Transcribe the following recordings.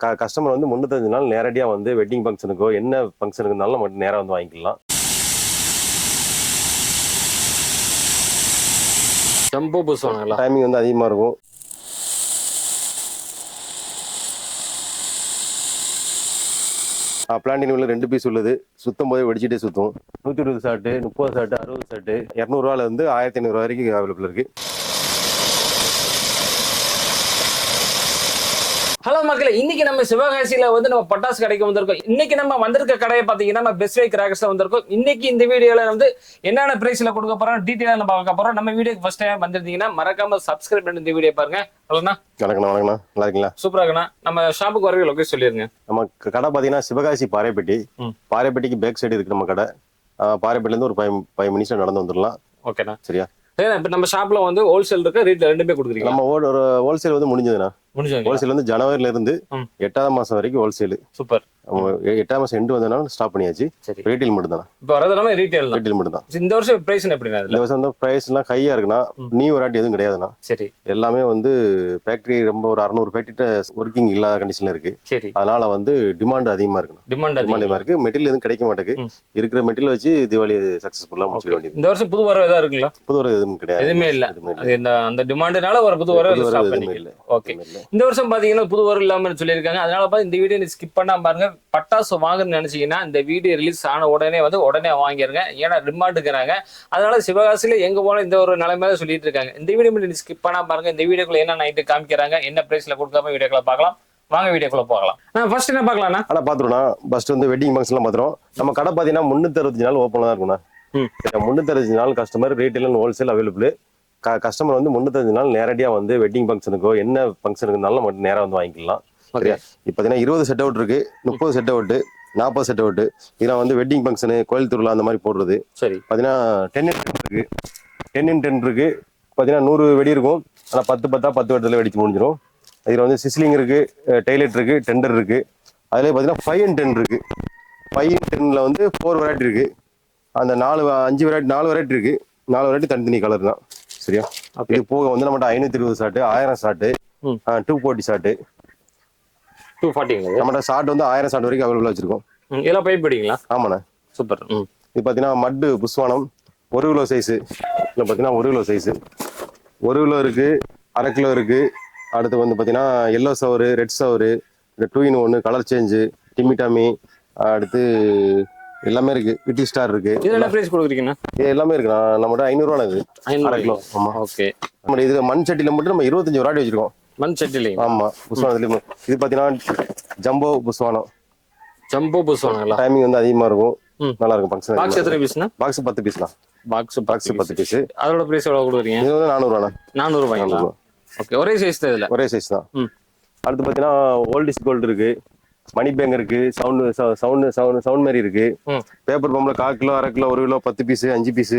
Customer வந்து 305 நாள் நேரடியா வந்து வெட்டிங் ஃபங்க்ஷனுக்கோ என்ன ஃபங்க்ஷனுக்கு இருந்தாலும் மட்டும் நேரா வந்து வாங்கிக்கலாம். ஜம்போ புஷ்வானங்களா? டைமிங் வந்து அதிகமா இருக்கும். பிளான்டின் உள்ள 2 பீஸ் உள்ளது. சுத்தம் போதே வெடிச்சிட்டே சுத்தும். 120 ஷாட்டு, 30 ஷாட்டு, 60 ஷாட்டு, 200 ரூபாயில இருந்து 1500 வரைக்கும் அவைலபிள் இருக்கு. ஹலோ மக்களே, இன்னைக்கு நம்ம சிவகாசியில வந்து நம்ம பட்டாசு கடைக்கு வந்திருக்கோம். இன்னைக்கு நம்ம வந்திருக்க கடையை பாத்தீங்கன்னா நம்ம பெஸ்ட் வே கிராக்கர்ஸ்ல வந்திருக்கோம். இன்னைக்கு இந்த வீடியோல வந்து என்னென்ன பிரைஸ்ல கொடுக்க போறோம் டீடைலா நம்ம பார்க்க போறோம். நம்ம வீடியோக்கு ஃபர்ஸ்ட் டைம் வந்திருந்தீங்கன்னா மறக்காம சப்ஸ்கிரைப் பண்ணி இந்த வீடியோ பாருங்க. ஹலோண்ணா, வணக்கண்ணா. வணக்கண்ணா, நல்லா இருக்கீங்களா? சூப்பரா இருக்குண்ணா. நம்ம ஷாப்புக்கு வரவே லொகேஷன் சொல்லிருங்க. நம்ம கடை பாத்தீங்கன்னா சிவகாசி பாறைப்பட்டி. பாறைப்பட்டிக்கு பேக் சைடு இருக்கு நம்ம கடை. பாறைப்பட்டில இருந்து ஒரு 5 மினிட்ஸ்ல நடந்து வந்துடலாம். ஓகேண்ணா, சரியா? இப்ப நம்ம ஷாப்ல வந்து ஹோல்சேல் இருக்கு, ரீட்ல ரெண்டுமே கொடுக்குறீங்க. நம்ம ஒரு ஹோல்சேல் வந்து முடிஞ்சதுண்ணா. முடிஞ்சாங்க. ஹோல்சேல் வந்து ஜனவரில இருந்து 8ஆம் மாசம் வரைக்கும் ஹோல்சேல். சூப்பர். 8ஆம் மாசம் எண்டு வந்தனால ஸ்டாப் பண்ணியாச்சு. சரி, ரீட்டைல் மட்டும் தான். இப்போ வரதெல்லாம் ரீட்டைல் தான். ரீட்டைல் மட்டும் தான். இந்த வருஷம் பிரைஸ் எப்படினா? இந்த வருஷம் வந்து பிரைஸ் எல்லாம் ஹையா இருக்குண்ணா. நியூ வெரைட்டி எதுவும் கிடையாதுண்ணா. சரி, எல்லாமே எல்லாமே வந்து ஃபேக்டரி ரொம்ப ஒரு 600 ஃபேக்டரிட்ட ஒர்க்கிங் இல்லாத கண்டிஷன்ல இருக்கு. சரி, அதனால வந்து டிமாண்ட் அதிகமா இருக்குண்ணா. டிமாண்ட் அதிகமா இருக்கு. மெட்டீரியல் எதுவும் கிடைக்க மாட்டேங்குது. இருக்கிற மெட்டீரியல் வச்சு தீபாவளி சக்சஸ்ஃபுல்லா முடிச்சிட வேண்டியது. இந்த வருஷம் புது வரவு ஏதாவது இருக்குங்களா? புது வரவு எதுவும் கிடையாது. எதுவுமே இல்ல. அந்த டிமாண்ட்னால ஒரு புது வரவு ஸ்டாப் பண்ணிக்கல. ஓகே, இந்த வருஷம் பாத்தீங்கன்னா புது வரவு இல்லாம சொல்லியிருக்காங்க. அதனால பார்த்து இந்த வீடியோ ஸ்கிப் பண்ணாம பாருங்க. பட்டாசு வாங்கணும்னு நினைச்சீங்கன்னா இந்த வீடியோ ரிலீஸ் ஆன உடனே வாங்கிருங்க. ஏன்னா டிமாண்டுங்கிறாங்க. அதனால சிவகாசியில எங்க போன இந்த ஒரு நிலைமையில சொல்லிட்டு இருக்காங்க. இந்த வீடியோ ஸ்கிப் பண்ணாம பாருங்க. இந்த வீடியோக்குள்ள என்ன நைட்டு காமிக்கிறாங்க, என்ன பிரைஸ்ல கொடுக்காம வீடியோக்குள்ள பார்க்கலாம். வாங்க வீடியோக்குள்ள போகலாம். ஃபர்ஸ்ட் என்ன பார்க்கலாம்னா, பாத்துருவோம்னா ஃபர்ஸ்ட் வந்து வெட்டிங் ஃபங்க்ஷன் எல்லாம் பாத்துறோம். நம்ம கடை பாத்தீங்கன்னா 365 நாள் ஓப்பன்ல தான் இருக்கும்ண்ணா. 365 நாள் customer retail and wholesale available. Customer வந்து 305 நாள் நேரடியா வந்து வெட்டிங் ஃபங்க்ஷனுக்கோ என்ன ஃபங்க்ஷனுக்கு இருந்தாலும் மட்டும் நேரா வந்து வாங்கிக்கலாம். சரியா? இப்போ பார்த்தீங்கன்னா 20 செட் அவுட் இருக்கு, 30 செட் அவுட், 40 செட் அவுட். இதெல்லாம் வந்து வெட்டிங் ஃபங்க்ஷனு, கோயில் திருவிழா அந்த மாதிரி போடுறது. சரி, பார்த்தீங்கன்னா 10 இருக்கு, 10 இருக்கு. பார்த்தீங்கன்னா 100 வெடி இருக்கும். ஆனால் 10 வெட்டத்தில் வெடிச்சு முடிஞ்சிடும். இதில் வந்து சிஸ்லிங் இருக்கு, டைலைட் இருக்கு, டெண்டர் இருக்கு. அதுலேயே பார்த்தீங்கன்னா 5 and 10 இருக்கு. 5 and 10ல வந்து 4 வெரைட்டி இருக்கு. அந்த 4 வெரைட்டி இருக்கு. 4 வெரைட்டி தனித்தனி கலர் தான். சரியா? இது போக வந்து நம்மகிட்ட 520 ஷாட்டு, 1000 ஷாட்டு, 240 ஷாட்டு, 240 நம்மகிட்ட ஷாட் வந்து 1000 ஷாட் வரைக்கும் அவைலபிளா வச்சிருக்கோம். இதெல்லாம் பைப் படிங்களா? ஆமாண்ணா, சூப்பர். இது பாத்தீங்கன்னா மட்டு புஷ்வானம் 1 கிலோ சைஸ். இதுல பாத்தீங்கன்னா 1 கிலோ சைஸ், 1 கிலோ இருக்கு, 1/2 கிலோ இருக்கு. அடுத்து வந்து பாத்தீங்கன்னா yellow shower, red shower, 2 in 1 colour change, டிமிட்டாமி, அடுத்து எல்லாமே இருக்கு. விட்டி ஸ்டார் இருக்கு. இது என்ன பிரைஸ் கொடுக்குறீங்கன்னா? இது எல்லாமே இருக்கு. நம்மகிட்ட 500 ரூபா இது 1/2 கிலோ. ஆமா, ஓகே. நம்ம இது மண் சட்டில மட்டும் நம்ம 25 வெரைட்டி வச்சிருக்கோம். மண் சட்டில? ஆமா, புஷ்வானத்துல. இது பாத்தீங்கன்னா ஜம்போ புஷ்வானம். ஜம்போ புஷ்வானங்களா? டைமிங் வந்து அதிகமா இருக்கும், நல்லா இருக்கும் ஃபங்க்ஷன். பாக்ஸ் எத்தனை பீஸ்னா? பாக்ஸ் 10 பீஸ்லாம். Box 10 piece. அதோட பிரைஸ் எவ்வளவு கொடுக்குறீங்க? இது வந்து 400 ரூபாய். 400 ரூபாய்ங்களா? ஓகே, ஒரே சைஸ் தான். இதுல ஒரே சைஸ் தான். அடுத்து பாத்தீங்கன்னா ஓல்ட் இஸ் கோல்டு இருக்கு, மணி பேங்க் இருக்கு, சவுண்ட் மாதிரி இருக்கு. பேப்பர் பம்ப்ல 1/4 kilo, 1/2 kilo, 1 kilo, 10 piece, 5 piece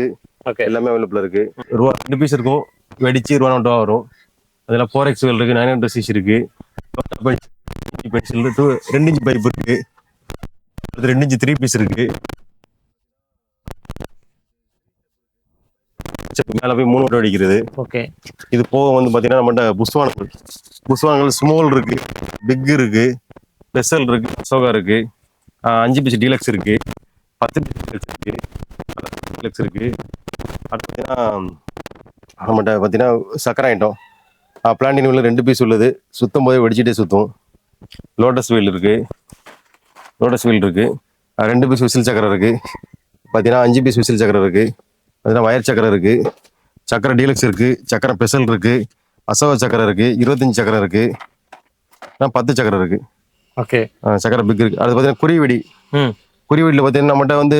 எல்லாமே அவைலபிள் இருக்கு. ரூபா 2 பீஸ் இருக்கும். வெடிச்சு ரூபா நோட்டா வரும். அதுல 4X இருக்கு, 900 cc இருக்கு, பென்சில் 2 inch பைப் இருக்கு, 2 inch 3 பீஸ் இருக்கு. மேல போய் 3 வட்டம் அடிக்கிறது. ஓகே. இது போக வந்து பாத்தீங்கன்னா நம்மகிட்ட புஷ்வானங்கள் ஸ்மால் இருக்கு, பிக் இருக்கு, ஸ்பெஷல் இருக்கு, அசோகா இருக்கு, 5 பீஸ் டீலக்ஸ் இருக்கு, 10 பீஸ் டீலக்ஸ் இருக்கு. அடுத்து பார்த்தீங்கன்னா நம்மகிட்ட பார்த்தீங்கன்னா சக்கரை ஐட்டம். பிளான்டின் உள்ள 2 பீஸ் உள்ளது. சுத்தம் போதே வெடிச்சிட்டே சுத்தும். லோட்டஸ் வீல் இருக்கு, 2 பீஸ் விசில் சக்கரை இருக்கு. பார்த்தீங்கன்னா 5 பீஸ் விசில் சக்கரை இருக்கு. பார்த்தீங்கன்னா வயர் சக்கரை இருக்கு, சக்கரை டீலக்ஸ் இருக்கு, சக்கரை ஸ்பெஷல் இருக்கு, அசோகா சக்கரை இருக்கு, 25 சக்கரை இருக்கு, 10 சக்கரை இருக்கு. ஓகே, சக்கரை பிக் இருக்கு. அது பார்த்தீங்கன்னா குருவிடி. குருவிடியில் பார்த்தீங்கன்னா நம்மகிட்ட வந்து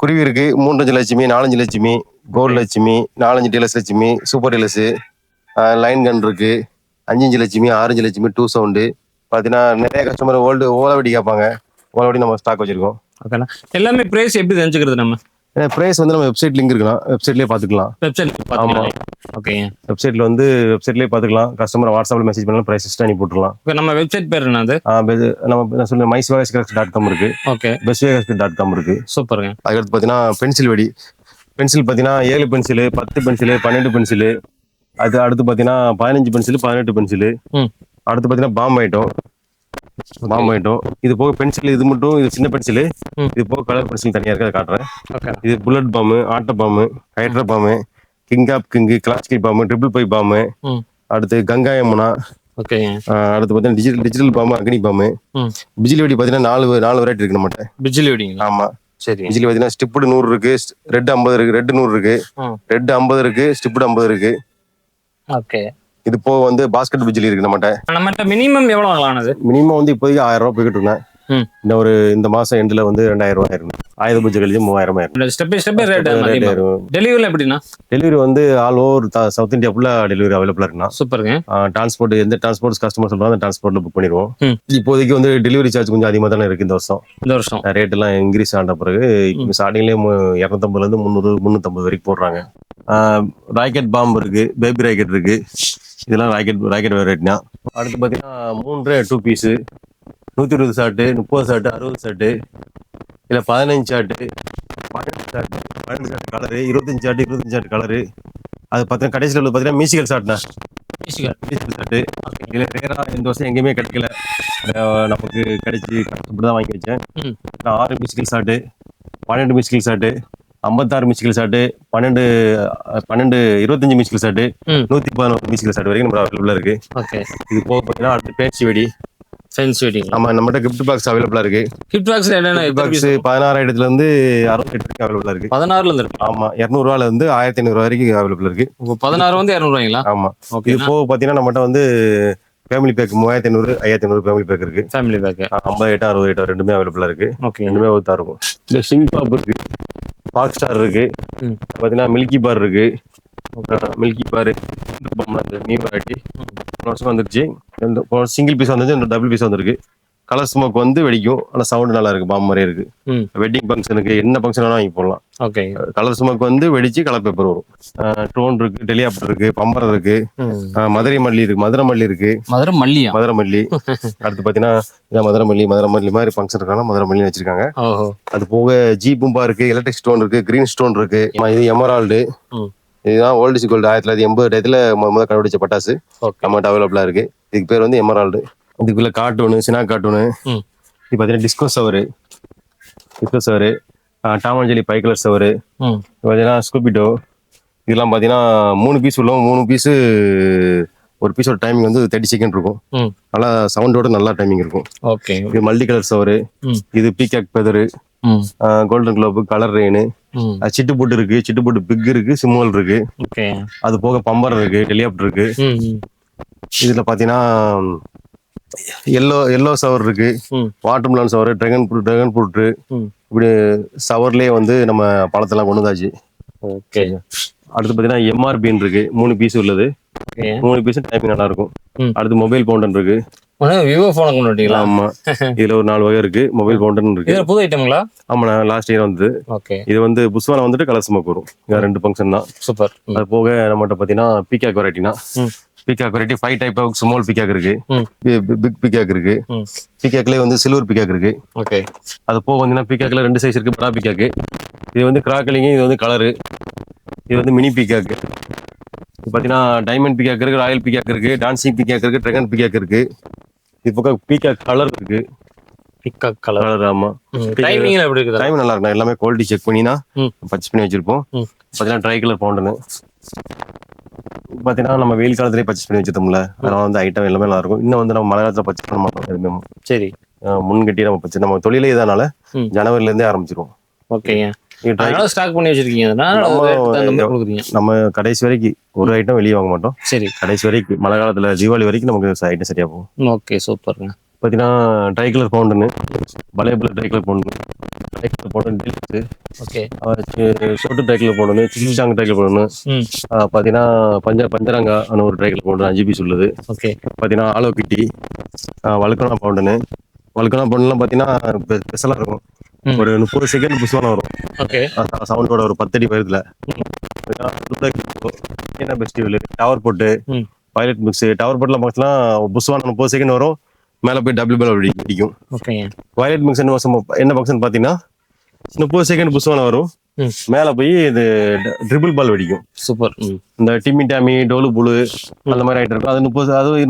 குருவி இருக்கு, 3 Lakshmi, 4 Lakshmi, gold Lakshmi, 4 deluxe Lakshmi, super deluxe, line gun இருக்கு, 5 லட்சுமி, 6 லட்சுமி, 2 சவுண்டு. பார்த்தீங்கன்னா நிறைய கஸ்டமர் ஓலவடி கேட்பாங்க. ஓலவடி நம்ம ஸ்டாக் வச்சிருக்கோம். ஓகேண்ணா, எல்லாமே பிரைஸ் எப்படி தெரிஞ்சுக்கிறது? நம்ம பிரைஸ் வந்து நம்ம வெப்சைட் லிங்க் இருக்கலாம், வெப்சைட்லேயே பார்த்துக்கலாம். ஆமா, ஓகே. வெப்சைட்லேயே பார்த்துக்கலாம். கஸ்டமர் வாட்ஸ்அப்ல மெசேஜ் பண்ணலாம், பிரைஸ் அனுப்பி போட்டுக்கலாம். நம்ம வெப்சைட் பேர் என்னது? நம்ம சொல்ல mySivagaScrackers.com இருக்கு, ஓகே, bestSivagaScrackers.com இருக்கு. சூப்பருங்க. அதுக்கடுத்து பார்த்தீங்கன்னா பென்சில் வெடி. பென்சில் பார்த்தீங்கன்னா 7 பென்சிலு, 10 பென்சிலு, 12 பென்சிலு. அது அடுத்து பார்த்தீங்கன்னா 15 பென்சிலு, 18 பென்சிலு. அடுத்து பார்த்தீங்கன்னா பாம் ஐட்டம் இது போக பென்சில், இது மட்டும் இது சின்ன பென்சில், இது போக கலர் பென்சில் தனியாக இருக்கு, அதை காட்டுறேன். இது புல்லட் பாம்பு, ஆட்ட பாம்பு, ஹைட்ரா பாம்பு, கிங் ஆப் கிங்கு, கிளாசிக் பாம்பு, ட்ரிபிள் பை பாம்பு, அடுத்து கங்கா யமுனா, அடுத்து பார்த்தீங்கன்னா டிஜிட்டல் பாம்பு, அக்னி பாம்பு. பிஜிலி வெடி பார்த்தீங்கன்னா 4 வெரைட்டி இருக்கு நம்மகிட்ட. பிஜிலி வெடிங்களா? ஆமா. சரி. பிஜிலி பார்த்தீங்கன்னா ஸ்டிப்டு 100 இருக்கு, ரெட் 50 இருக்கு, ரெட் 100 இருக்கு, ரெட் 50 இருக்கு, ஸ்டிப்டு 50 இருக்கு. ஓகே. இது போக பாஸ்கெட் பிஜிலி இருக்கு நம்மகிட்ட. மினிமம் எவ்வளவு வாங்கலானது? மினிமம் இப்போதைக்கு 1000 ரூபாய் போய்கிட்டு இருந்தேன். இந்த மாசம் எண்ட்ல 2000 ரூபாய் ஆயிரும். ஆயுத பூஜை கழிச்சு 3000 ஆயிரும். Step by step rate delivery எப்படின்னா? Delivery all over south India ஃபுல்லா டெலிவரி அவைலபிளா இருக்குண்ணா. சூப்பருங்க. டிரான்ஸ்போர்ட் எந்த டிரான்ஸ்போர்ட் கஸ்டமர் சொல்றாங்க அந்த டிரான்ஸ்போர்ட்ல புக் பண்ணிடுவோம். இப்போதைக்கு டெலிவரி சார்ஜ் கொஞ்சம் அதிகமா தானே இருக்கு இந்த வருஷம். ரேட் எல்லாம் இன்க்ரீஸ் ஆன பிறகு ஸ்டார்டிங்லேயே 250 இருந்து 300 350 வரைக்கும் போடுறாங்க. ராக்கெட் பாம்பு இருக்கு, பேபி ராக்கெட் இருக்கு. இதெல்லாம் ராக்கெட் வெரைட்டினா. அடுத்து பாத்தீங்கன்னா 3 2 பீஸ், 120 ஷாட்டு, 30 ஷாட்டு, 60 ஷாட்டு, இல்ல 15 shot, 12 shot colour, 25 shot, 25 shot colour. அது பார்த்தீங்கன்னா கடைசியில் உள்ள பார்த்தீங்கன்னா மியூசிக்கல் ஷாட்னா. மியூசிக்கல் ஷாட்டு இதில் ரேரா இந்த வருஷம் எங்கேயுமே கிடைக்கல, நமக்கு கிடைச்சி கஷ்டப்பட்டு தான் வாங்கி வச்சேன். 6 musical shot, 12 musical shot, 56 musical shot, 25 musical shot, 111 musical shot வரைக்கும் நம்ம அவைலபிளா இருக்கு. இது போக பார்த்தீங்கன்னா அடுத்து பேச்சு வெடி. ஆமா, நம்மகிட்ட கிஃப்ட் பாக்ஸ் அவைலபிளா இருக்கு. கிஃப்ட் பாக்ஸ் என்னன்னா பாக்ஸ் 16,000 இருந்து 68 வரைக்கும் அவைலபிளா இருக்கு. 16 இருந்து இருக்கு. ஆமா, 200 ரூபாயில இருந்து 1500 வரைக்கும் அவைலபிளா இருக்கு. 16 200 ரூபாய்ங்களா? ஆமா. இது போக பாத்தீங்கன்னா நம்மகிட்ட ஃபேமிலி பேக் 3500 5500 ஃபேமிலி பேக் இருக்கு. ஃபேமிலி பேக் 50 60 ரெண்டுமே அவைலபிளா இருக்கு. ரெண்டுமே ஒருத்தா இருக்கும். இந்த ஸ்டிங் பாப் இருக்கு, பாக் ஸ்டார் இருக்கு, பாத்தீங்கன்னா மில்கி பார் இருக்கு. மில்கி பார் நியூ வெரைட்டி வருஷம் வந்துருச்சு. சிங்கிள் பீஸ் வந்துச்சு, டபுள் பீஸ் வந்துருக்கு. கலர் ஸ்மோக் வெடிக்கும், ஆனா சவுண்ட் நல்லா இருக்கு, பாம்பு மாதிரியே இருக்கு. வெட்டிங் ஃபங்க்ஷனுக்கு என்ன ஃபங்க்ஷன் வேணா வாங்கி போடலாம். கலர் ஸ்மோக் வெடிச்சு கலர் பேப்பர் வரும். ட்ரோன் இருக்கு, டெலிகாப்டர் இருக்கு, பம்பர் இருக்கு, மதுரை மல்லி இருக்கு. மதுரை மல்லி அடுத்து பாத்தீங்கன்னா மதுரை மல்லி மாதிரி ஃபங்க்ஷன் இருக்காங்க, மதுரை மல்லி வச்சிருக்காங்க. அது போக ஜி பூம்பா இருக்கு, எலக்ட்ரிக் ஸ்டோன் இருக்கு, கிரீன் ஸ்டோன் இருக்கு. இது எமரால்டு, இதுதான் ஓல்டு கோல்டு 1980 முதல்ல கண்டுபிடிச்ச பட்டாசு. நம்மகிட்ட அவைலபிளா இருக்கு. இதுக்கு பேர் எமரால்டு. இதுக்குள்ள கார்ட்டூனு, சினா கார்ட்டூனு. இது பாத்தீங்கன்னா disco shower, Tom and Jerry பை கலர் சவரு, பாத்தீங்கன்னா ஸ்கூபிடோ. இதெல்லாம் பாத்தீங்கன்னா 3 பீஸ் உள்ள 3 பீஸ். ஒரு பீஸோட டைமிங் 30 செகண்ட் இருக்கும். நல்லா சவுண்டோட நல்லா டைமிங் இருக்கும். இது மல்டி கலர் சவரு. இது peacock feather, golden globe, colour rain, சிட்டு போட்டு இருக்கு, சிட்டு போட்டு பிக் இருக்கு, சிம்மல் இருக்கு. அது போக பம்பர் இருக்கு, டெலிகாப்டர் இருக்கு. இதுல பாத்தீங்கன்னா எல்லோ சவர் இருக்கு, வாட்டர் மெலன் சவர், டிராகன் ஃப்ரூட். இப்படி சவர்லயே நம்ம பழத்தெல்லாம் கொண்டு வந்தாச்சு. அடுத்து பாத்தீங்கன்னா எம்ஆர்பின்னு இருக்கு, 3 பீஸ் உள்ளது. 3 பீஸ் டைமிங் நல்லா இருக்கும். அடுத்து மொபைல் பவுண்டன் இருக்கு. விவோ போன் கொண்டு வந்துட்டீங்களா? ஆமா, இதுல ஒரு 4 வகை இருக்கு. மொபைல் பவுண்டன் இருக்கு. புது ஐட்டம்ங்களா? ஆமா, லாஸ்ட் இயர் வந்தது. இது புஷ்வானா கலர் ஸ்மோக் வரும். 2 ஃபங்க்ஷன் தான். சூப்பர். அது போக நம்மகிட்ட பாத்தீங்கன்னா பீகாக் வெரைட்டினா, peacock variety 5 type of small peacock இருக்கு, பிக் பீகாக் இருக்கு. பீகாக்லயே சில்வர் பீகாக் இருக்கு. அது போக பீகாக்ல 2 சைஸ் இருக்கு. படா பீகாக், இது கிராக்கலிங், இது கலரு. இது மினி பீகாக். பாத்தீங்கன்னா டைமண்ட் பீகாக் இருக்கு, ராயல் பீகாக் இருக்கு, டான்சிங் பீகாக் இருக்கு, டிராகன் பீகாக் இருக்கு. இது பக்கம் பீகாக் கலர் இருக்கு. Peacock colour. ஆமா. டைமிங் எப்படி இருக்கு? டைம் நல்லா இருக்கு. எல்லாமே குவாலிட்டி செக் பண்ணி தான் பர்ச்சேஸ் பண்ணி வச்சிருப்போம். பாத்தீங்கன்னா ட்ரை கலர் பவுண்டனு பாத்தீங்கன்னா நம்ம வெயில் காலத்திலேயே பர்ச்சேஸ் பண்ணி வச்சிருந்தோம்ல, அதனால ஐட்டம் எல்லாமே நல்லா இருக்கும். இன்னும் நம்ம மழை காலத்துல பர்ச்சேஸ் பண்ண மாட்டோம் எதுவுமே. சரி, முன்கட்டி நம்ம பர்ச்சேஸ், நம்ம தொழிலே இதனால ஜனவரில இருந்தே ஆரம்பிச்சிருவோம். ஓகேங்க. ஸ்டாக் பண்ணி வச்சிருக்கீங்க. நம்ம கடைசி வரைக்கும் ஒரு ஐட்டம் வெளியே வாங்க மாட்டோம். சரி, கடைசி வரைக்கும் மழை காலத்துல தீபாவளி வரைக்கும் நமக்கு ஐட்டம் சரியா போகும். ஓகே, சூப்பர்ங்க. பாத்தீங்கன்னா ட்ரை கலர் பவுண்டனு, பழைய tri colour fountain, tri colour fountain deluxe, சோட்டு ட்ரை கலர் பவுண்டனு, சிச்சாங் ட்ரை கலர் பவுண்டனு. பாத்தீங்கன்னா பஞ்சரங்கா ஒரு ட்ரை கலர் பவுண்டனு 5 பீஸ் உள்ளது. பாத்தீங்கன்னா ஆலோ கிட்டி, வழுக்கணா பவுண்டனு. வழுக்கணா பவுண்டன்லாம் பாத்தீங்கன்னா ஸ்பெஷலா இருக்கும். ஒரு 30 செகண்ட் புஷ்வானா வரும். சவுண்டோட ஒரு 10 அடி பயிரத்துல. பெஸ்டிவல் டவர் போட்டு பைலட் மிக்ஸ், டவர் போட்ல பார்த்தீங்கன்னா புஷ்வானா 30 செகண்ட் வரும். மேல போய் டபுள் பால் அடிக்கும். வயலட் மிக்ஸ் என்ன ஃபங்க்ஷன் பாத்தீங்கன்னா 30 செகண்ட் புஷ்வானா வரும். மேல போய் இது ட்ரிபிள் பால் வெடிக்கும். சூப்பர். இந்த டிம்மி டாமி, டோலு புழு அந்த மாதிரி ஆயிட்டு இருக்கும். அது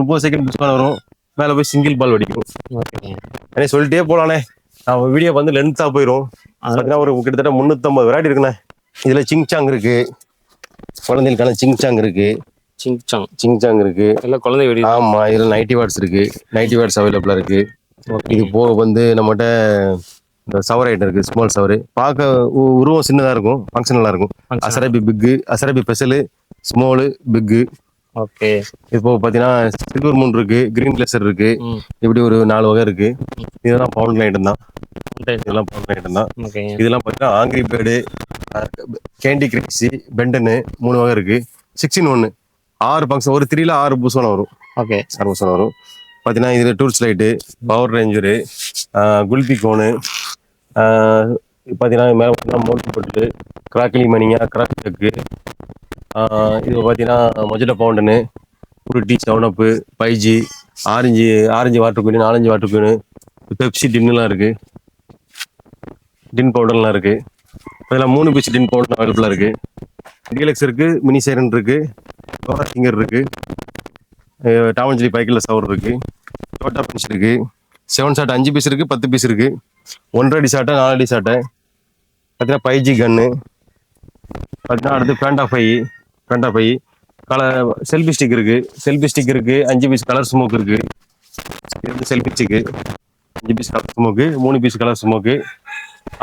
30 செகண்ட் புஷ்வானா வரும். மேலே போய் சிங்கிள் பால் வெடிக்கும். ஓகேங்க. அண்ணே சொல்லிட்டே போலாண்ணே, நம்ம வீடியோ வந்து லென்த்தாக போயிடும். பார்த்தீங்கன்னா ஒரு கிட்டத்தட்ட 350 வெரைட்டி இருக்குண்ணே. இதில் சிங்சாங் இருக்கு, குழந்தைகளுக்கான சிங்சாங் இருக்கு, சிங்சாங் இருக்கு. எல்லாம் குழந்தை வெடி. ஆமா, இதில் நைட்டி வேர்ட்ஸ் இருக்கு, நைட்டி வேர்ட்ஸ் அவைலபிளா இருக்கு. இது போக வந்து நம்மகிட்ட இந்த சவர் ஐட்டம் இருக்கு, ஸ்மால் சவர். பார்க்க உருவம் சின்னதா இருக்கும், ஃபங்க்ஷனலா இருக்கும். அசரபி பிக்கு, அசரபி ஸ்பெஷலு, ஸ்மாலு, பிக்கு. ஓகே. இப்போ பார்த்தீங்கன்னா சில்வர் மூன் இருக்கு, கிரீன் கிளேசர் இருக்கு. இப்படி ஒரு 4 வகை இருக்கு. இதெல்லாம் பவுண்ட் ஐட்டம் தான். இதெல்லாம் பவுண்ட் ஐட்டம் தான். இதெல்லாம் பார்த்தீங்கன்னா ஆங்கிரி பேர்டு, கேண்டி கிரிக்ஸி, பெண்டனு 3 வகை இருக்கு. 6 in 1 6 ஃபங்க்ஷன், ஒரு 3ல 6 பூசணம் வரும். ஓகே, 6 பூசணம் வரும். பார்த்தீங்கன்னா இதில் டூர்ஸ் light, power ranger, kulfi cone, பார்த்தீங்கன்னா மேலே பார்த்தீங்கன்னா மோல்டி பொட்டு, கிராக்கிலி மணியா, கிராக் டக்கு, இது பார்த்தீங்கன்னா mojito fountain, Frooti, 7up, 5G, orange water queen, 4 water queen, Pepsi டின்னுலாம் இருக்கு, டின் பவுடர்லாம் இருக்கு. அதில் 3 பீஸ் டின் பவுடர் அவைலபிளாக இருக்கு. டீலக்ஸ் இருக்கு, மினி சைரன் இருக்கு, ஃபிங்கர் இருக்கு, டாமஞ்சலி பைக்கில் சவர் இருக்கு, டோட்டா பின்ஸ் இருக்கு, 7 ஷாட் 5 பீஸ் இருக்கு, 10 பீஸ் இருக்கு, 1.5 அடி சாட்டை, 4 அடி சாட்டை. பார்த்தீங்கன்னா 5G கன்னு. பார்த்தீங்கன்னா அடுத்து பேண்டா ஃபை கலர் செல்ஃபி ஸ்டிக் இருக்கு, 5 பீஸ் கலர் ஸ்மோக் இருக்கு. இது வந்து selfie stick, 5 piece colour smoke, 3 piece colour smoke.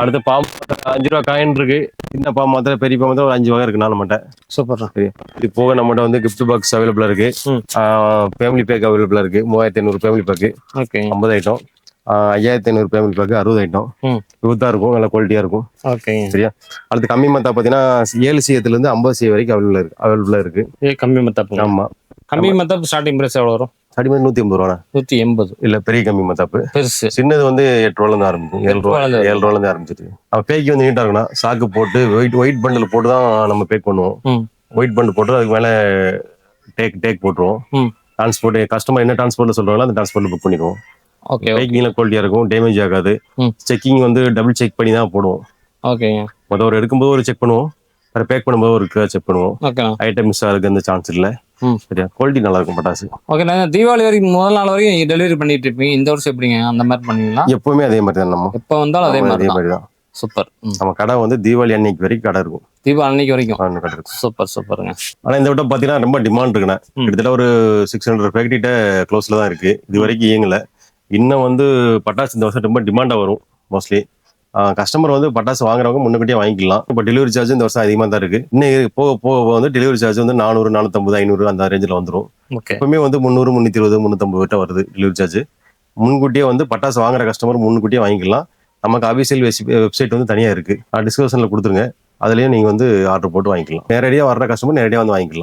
அடுத்து பாம் 5 ரூபா காயின் இருக்கு. சின்ன பாம் மாத்திரம், பெரிய பாம் மாத்திரம் ஒரு 5 வகை இருக்கு நம்மகிட்ட. சூப்பர். இது போக நம்மகிட்ட வந்து கிஃப்ட் பாக்ஸ் அவைலபிளா இருக்கு, ஃபேமிலி பேக் அவைலபிளா இருக்கு. 3500 family pack 50 item, 5500 family pack 60 item. யூத்தா இருக்கும், நல்ல குவாலிட்டியா இருக்கும். சரியா. அடுத்து கம்மி மத்தா பார்த்தீங்கன்னா 7 இருந்து 50 வரைக்கும் அவைலபிளா இருக்கு. கம்மி மத்தா. ஆமா, கம்மி மத்தாப்பு ஸ்டார்டிங் பிரைஸ் எவ்வளவு வரும்? ஸ்டார்டிங் 180 ரூபா. 180 இல்ல, பெரிய கம்மி மத்தாப்பு. சின்னது வந்து 8 ரூபால இருந்து ஆரம்பிக்கும், 7 ரூபால இருந்து ஆரம்பிச்சிட்டு. அவன் பேக்கி வந்து நீட்டா இருக்குன்னா சாக்கு போட்டு ஒயிட் பண்டில் போட்டு தான் நம்ம பேக் பண்ணுவோம். ஒயிட் பண்டில் போட்டு அதுக்கு மேல டேக் போட்டுருவோம். டிரான்ஸ்போர்ட் கஸ்டமர் என்ன டிரான்ஸ்போர்ட்ல சொல்றாங்களோ அந்த டிரான்ஸ்போர்ட்ல புக் பண்ணிடுவோம். பேக்கிங்ல குவாலிட்டியா இருக்கும், டேமேஜ் ஆகாது. செக்கிங் வந்து டபுள் செக் பண்ணி தான் போடுவோம். ஒரு எடுக்கும்போது ஒரு செக் பண்ணுவோம், வேற பேக் பண்ணும்போது ஒரு செக் பண்ணுவோம். ஐட்டம் மிஸ் ஆகுது அந்த சான்ஸ் இல்ல. சரியா, குவாலிட்டி நல்லா இருக்கும் பட்டாசு. ஓகே, நான் தீபாவளி வரைக்கும் முதல் நாள் வரைக்கும் டெலிவரி பண்ணிட்டு இருப்பீங்க. இந்த வருஷம் எப்படிங்க அந்த மாதிரி பண்ணுவீங்களா? எப்பவுமே அதே மாதிரி தான். நம்ம எப்ப வந்தாலும் அதே மாதிரி தான். சூப்பர். நம்ம கடை வந்து தீபாவளி அன்னைக்கு வரைக்கும் கடை இருக்கும். தீபாவளி அன்னைக்கு வரைக்கும் கடை இருக்கும். சூப்பருங்க. ஆனா இந்த விட பாத்தீங்கன்னா ரொம்ப டிமாண்ட் இருக்குண்ணே. கிட்டத்தட்ட ஒரு 600 ஃபேக்டரிட்ட க்ளோஸ்ல தான் இருக்கு. இது வரைக்கும் இயங்கல. இன்னும் வந்து பட்டாசு இந்த வருஷம் ரொம்ப டிமாண்டா வரும். மோஸ்ட்லி கஸ்டமர் வந்து பட்டாசு வாங்குறவங்க முன்னக்கூட்டியே வாங்கிக்கலாம். இப்போ டெலிவரி சார்ஜ் இந்த வருஷம் அதிகமாக தான் இருக்கு. இன்னும் போக வந்து டெலிவரி சார்ஜ் வந்து 400, 450, 500 அந்த ரேஞ்சில் வந்துடும். எப்பவுமே வந்து 300, 320, 350 கிட்ட வருது டெலிவரி சார்ஜ். முன்கூட்டியே வந்து பட்டாசு வாங்குற கஸ்டமர் முன்கூட்டியே வாங்கிக்கலாம். நமக்கு அபிஷியல் வெப்சைட் வந்து தனியாக இருக்கு, டிஸ்கிரிப்ஷன்ல கொடுத்துருங்க. அதுலயும் நீங்க வந்து ஆர்டர் போட்டு வாங்கிக்கலாம். நேரடியாக வர்ற கஸ்டமர் நேரடியாக வந்து வாங்கிக்கலாம்.